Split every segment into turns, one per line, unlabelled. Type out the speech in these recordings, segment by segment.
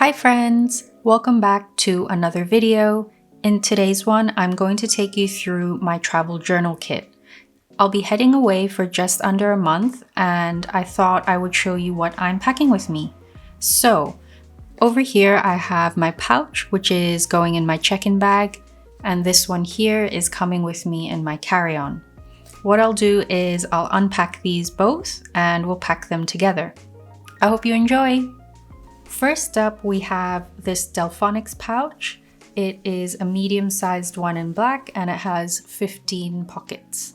Hi friends! Welcome back to another video. In today's one, I'm going to take you through my travel journal kit. I'll be heading away for just under a month and I thought I would show you what I'm packing with me. So, over here I have my pouch, which is going in my check-in bag, and this one here is coming with me in my carry-on. What I'll do is I'll unpack these both and we'll pack them together. I hope you enjoy! First up, we have this Delfonics pouch. It is a medium-sized one in black and it has 15 pockets.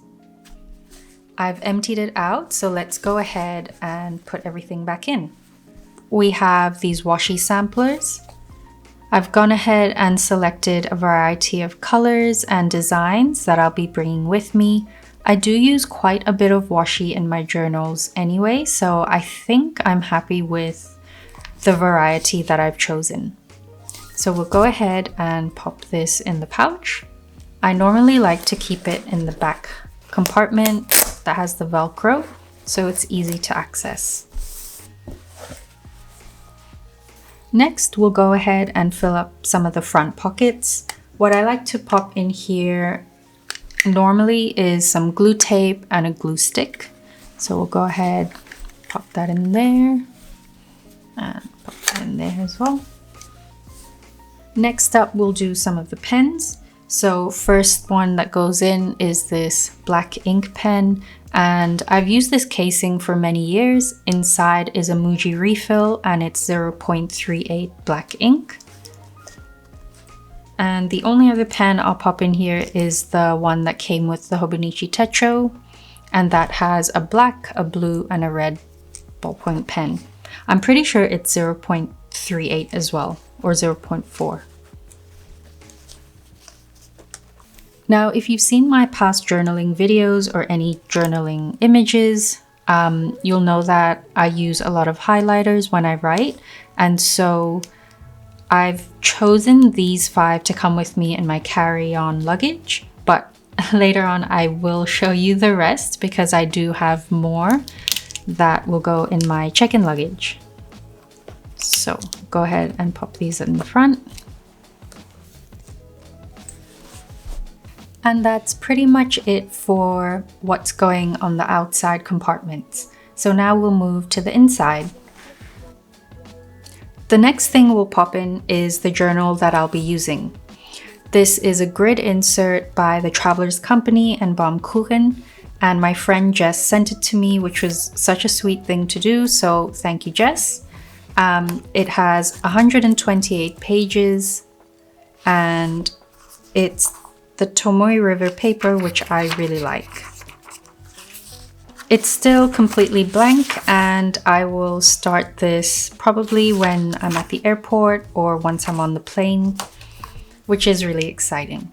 I've emptied it out, so let's go ahead and put everything back in. We have these washi samplers. I've gone ahead and selected a variety of colors and designs that I'll be bringing with me. I do use quite a bit of washi in my journals anyway, so I think I'm happy with the variety that I've chosen. So we'll go ahead and pop this in the pouch. I normally like to keep it in the back compartment that has the Velcro, so it's easy to access. Next, we'll go ahead and fill up some of the front pockets. What I like to pop in here normally is some glue tape and a glue stick. So we'll go ahead, pop that in there. And pop that in there as well. Next up, we'll do some of the pens. So first one that goes in is this black ink pen, and I've used this casing for many years. Inside is a Muji refill and it's 0.38 black ink. And the only other pen I'll pop in here is the one that came with the Hobonichi Techo, and that has a black, a blue, and a red ballpoint pen. I'm pretty sure it's 0.38 as well, or 0.4. Now, if you've seen my past journaling videos or any journaling images, you'll know that I use a lot of highlighters when I write. And so I've chosen these 5 to come with me in my carry-on luggage, but later on I will show you the rest because I do have more that will go in my check-in luggage. So go ahead and pop these in the front. And that's pretty much it for what's going on the outside compartments. So now we'll move to the inside. The next thing we'll pop in is the journal that I'll be using. This is a grid insert by the Travelers Company and Baum-kuchen. And my friend Jess sent it to me, which was such a sweet thing to do, so thank you, Jess. It has 128 pages and it's the Tomoe River paper, which I really like. It's still completely blank and I will start this probably when I'm at the airport or once I'm on the plane, which is really exciting.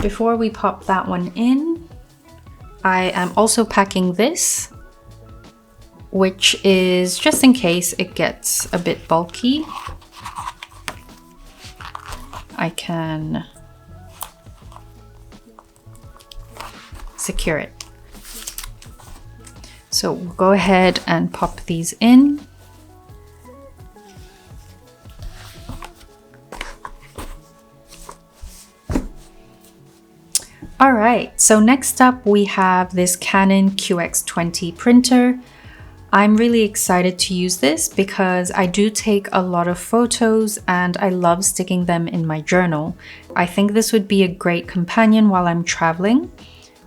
Before we pop that one in, I am also packing this, which is just in case it gets a bit bulky. I can secure it. So we'll go ahead and pop these in. Alright, so next up we have this Canon QX printer. I'm really excited to use this because I do take a lot of photos and I love sticking them in my journal. I think this would be a great companion while I'm traveling.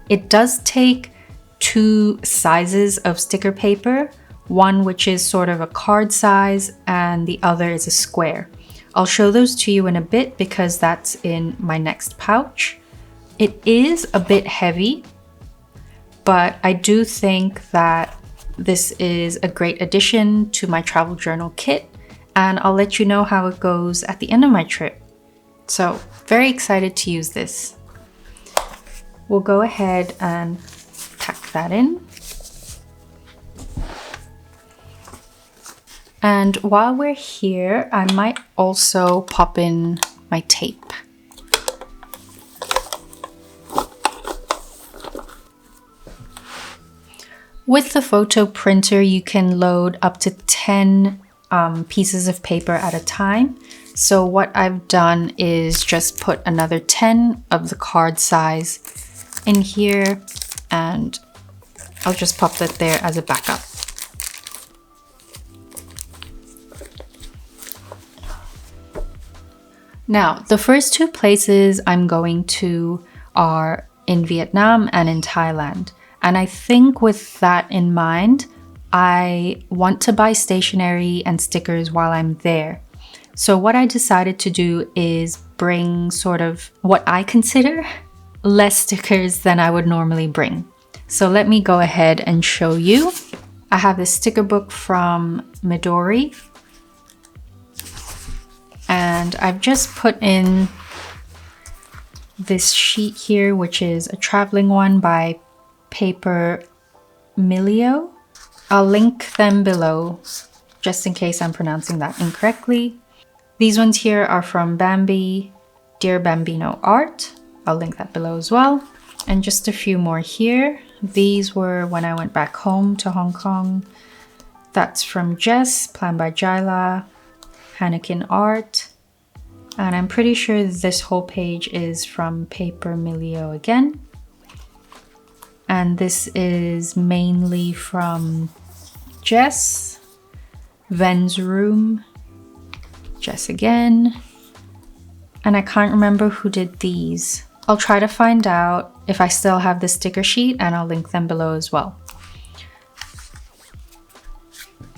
It does take 2 sizes of sticker paper, one which is sort of a card size and the other is a square. I'll show those to you in a bit because that's in my next pouch. It is a bit heavy, but I do think that this is a great addition to my travel journal kit, and I'll let you know how it goes at the end of my trip. So, very excited to use this. We'll go ahead and pack that in. And while we're here, I might also pop in my tape. With the photo printer, you can load up to 10 pieces of paper at a time. So what I've done is just put another 10 of the card size in here, and I'll just pop that there as a backup. Now, the first two places I'm going to are in Vietnam and in Thailand. And I think with that in mind, I want to buy stationery and stickers while I'm there. So what I decided to do is bring sort of what I consider less stickers than I would normally bring. So let me go ahead and show you. I have this sticker book from Midori. And I've just put in this sheet here, which is a traveling one by Paper Milio. I'll link them below just in case I'm pronouncing that incorrectly. These ones here are from Bambi, Dear Bambino Art. I'll link that below as well. And just a few more here. These were when I went back home to Hong Kong. That's from Jess, planned by Jaila, Hannekin Art. And I'm pretty sure this whole page is from Paper Milio again. And this is mainly from Jess, Ven's Room, Jess again. And I can't remember who did these. I'll try to find out if I still have the sticker sheet, and I'll link them below as well.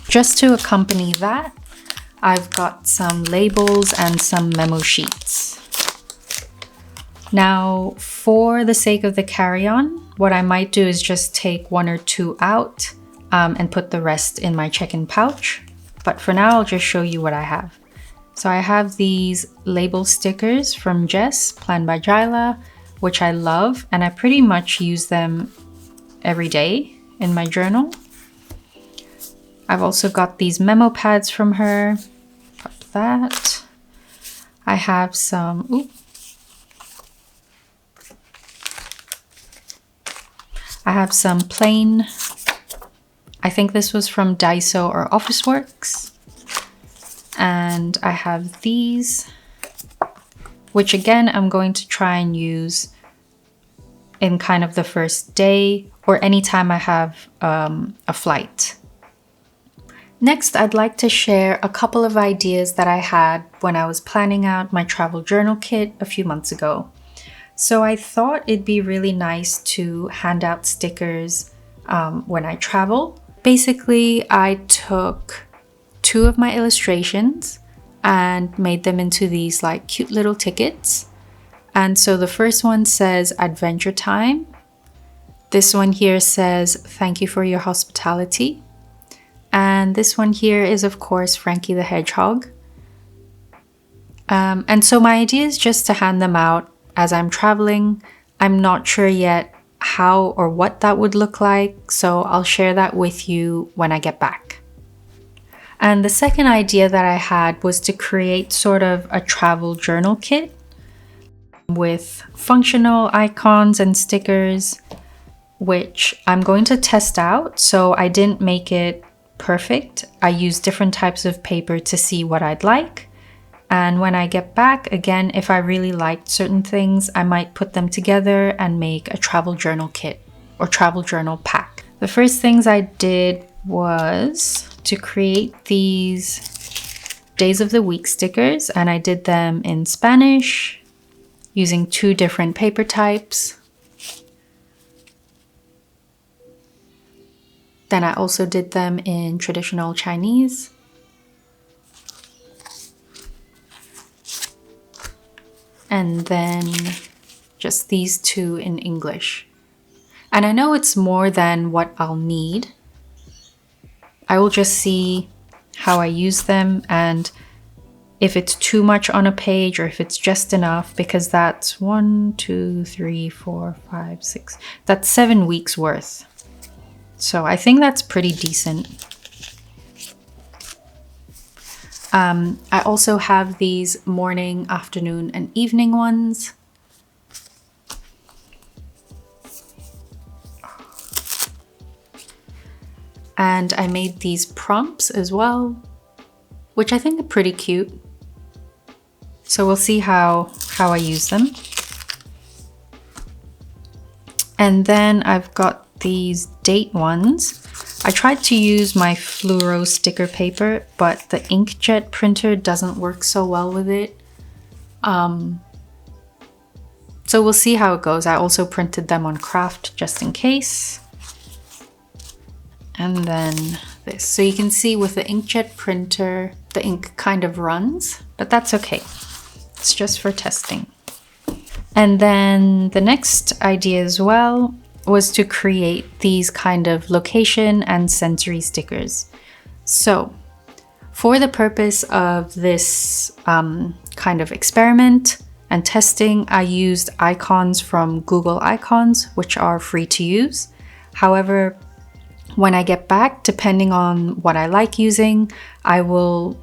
Just to accompany that, I've got some labels and some memo sheets. Now, for the sake of the carry-on, what I might do is just take one or two out and put the rest in my check-in pouch. But for now, I'll just show you what I have. So I have these label stickers from Jess, planned by Jaila, which I love, and I pretty much use them every day in my journal. I've also got these memo pads from her. Pop that. I have some, I have some plain, I think this was from Daiso or Officeworks. And I have these, which again, I'm going to try and use in kind of the first day or anytime I have a flight. Next, I'd like to share a couple of ideas that I had when I was planning out my travel journal kit a few months ago. So I thought it'd be really nice to hand out stickers when I travel. Basically, I took two of my illustrations and made them into these like cute little tickets. And so the first one says Adventure Time. This one here says Thank you for your hospitality. And this one here is of course Frankie the Hedgehog. And so my idea is just to hand them out as I'm traveling. I'm not sure yet how or what that would look like, so I'll share that with you when I get back. And the second idea that I had was to create sort of a travel journal kit with functional icons and stickers, which I'm going to test out. So I didn't make it perfect. I used different types of paper to see what I'd like. And when I get back, again, if I really liked certain things, I might put them together and make a travel journal kit or travel journal pack. The first things I did was to create these days of the week stickers, and I did them in Spanish using two different paper types. Then I also did them in traditional Chinese. And then just these two in English. And I know it's more than what I'll need. I will just see how I use them and if it's too much on a page or if it's just enough, because that's 1, 2, 3, 4, 5, 6. That's 7 weeks worth. So I think that's pretty decent. I also have these morning, afternoon, and evening ones. And I made these prompts as well. which I think are pretty cute. So we'll see how I use them. And then I've got these date ones. I tried to use my fluoro sticker paper, but the inkjet printer doesn't work so well with it. So we'll see how it goes. I also printed them on craft just in case. And then this. So you can see with the inkjet printer, the ink kind of runs, but that's okay. It's just for testing. And then the next idea as well was to create these kind of location and sensory stickers. So for the purpose of this kind of experiment and testing, I used icons from Google Icons, which are free to use. However, when I get back, depending on what I like using, I will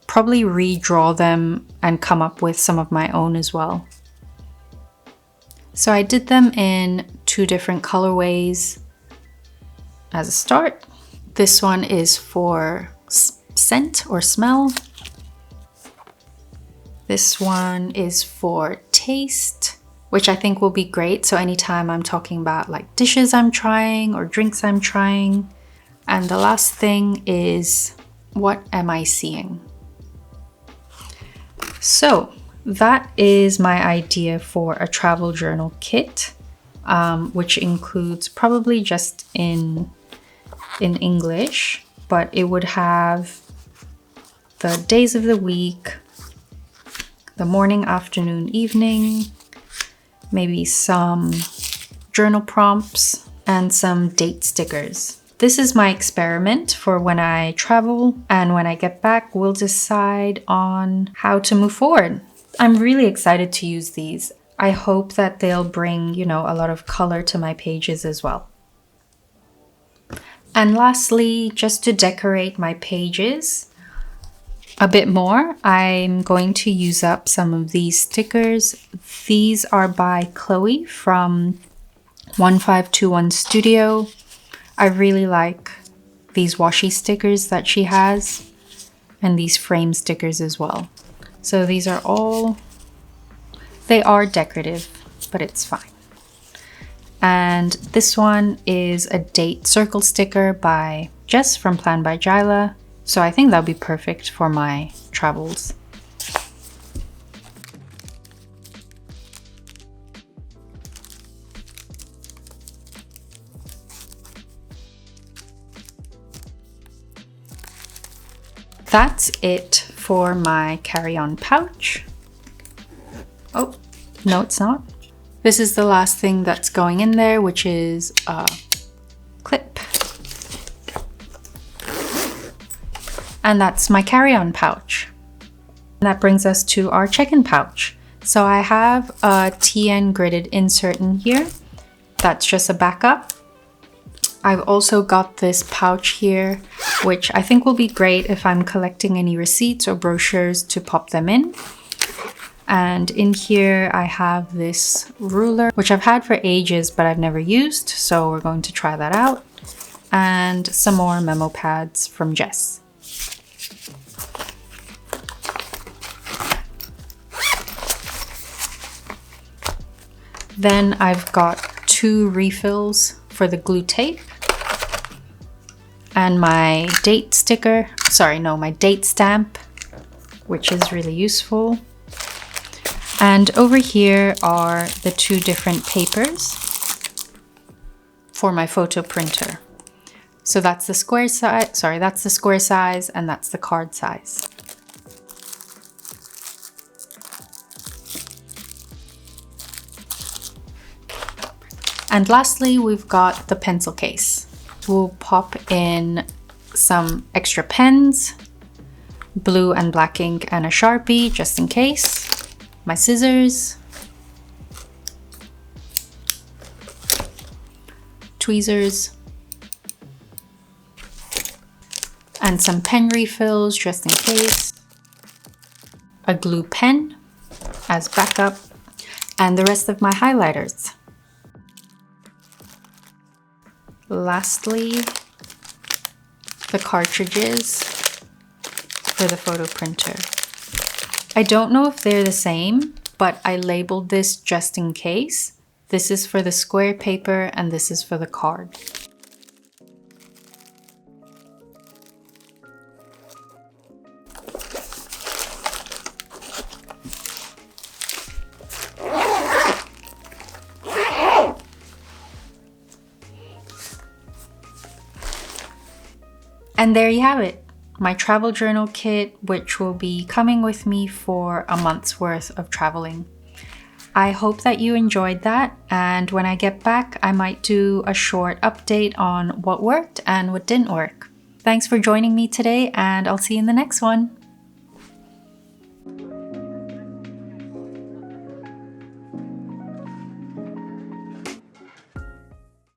probably redraw them and come up with some of my own as well. So I did them in 2 different colorways as a start. This one is for scent or smell. This one is for taste, which I think will be great. So anytime I'm talking about like dishes I'm trying or drinks I'm trying. And the last thing is, what am I seeing? So that is my idea for a travel journal kit, which includes probably just in English, but it would have the days of the week, the morning, afternoon, evening, maybe some journal prompts, and some date stickers. This is my experiment for when I travel, and when I get back, we'll decide on how to move forward. I'm really excited to use these. I hope that they'll bring, you know, a lot of color to my pages as well. And lastly, just to decorate my pages a bit more, I'm going to use up some of these stickers. These are by Chloe from 1521 Studio. I really like these washi stickers that she has, and these frame stickers as well. So these are all, they are decorative, but it's fine. And this one is a date circle sticker by Jess from Plan by Jyla. So I think that'll be perfect for my travels. That's it for my carry-on pouch. Oh, no, it's not. This is the last thing that's going in there, which is a clip. And that's my carry-on pouch. And that brings us to our check-in pouch. So I have a TN gridded insert in here. That's just a backup. I've also got this pouch here, which I think will be great if I'm collecting any receipts or brochures to pop them in. And in here I have this ruler, which I've had for ages, but I've never used. So we're going to try that out. And some more memo pads from Jess. Then I've got 2 refills for the glue tape. And my date sticker, my date stamp, which is really useful. And over here are the 2 different papers for my photo printer. So that's the square size, that's the square size, and that's the card size. And lastly, we've got the pencil case. We'll pop in some extra pens, blue and black ink, and a Sharpie just in case. My scissors, tweezers, and some pen refills just in case. A glue pen as backup, and the rest of my highlighters. Lastly, the cartridges for the photo printer. I don't know if they're the same, but I labeled this just in case. This is for the square paper and this is for the card. And there you have it, my travel journal kit, which will be coming with me for a month's worth of traveling. I hope that you enjoyed that, and when I get back, I might do a short update on what worked and what didn't work. Thanks for joining me today, and I'll see you in the next one.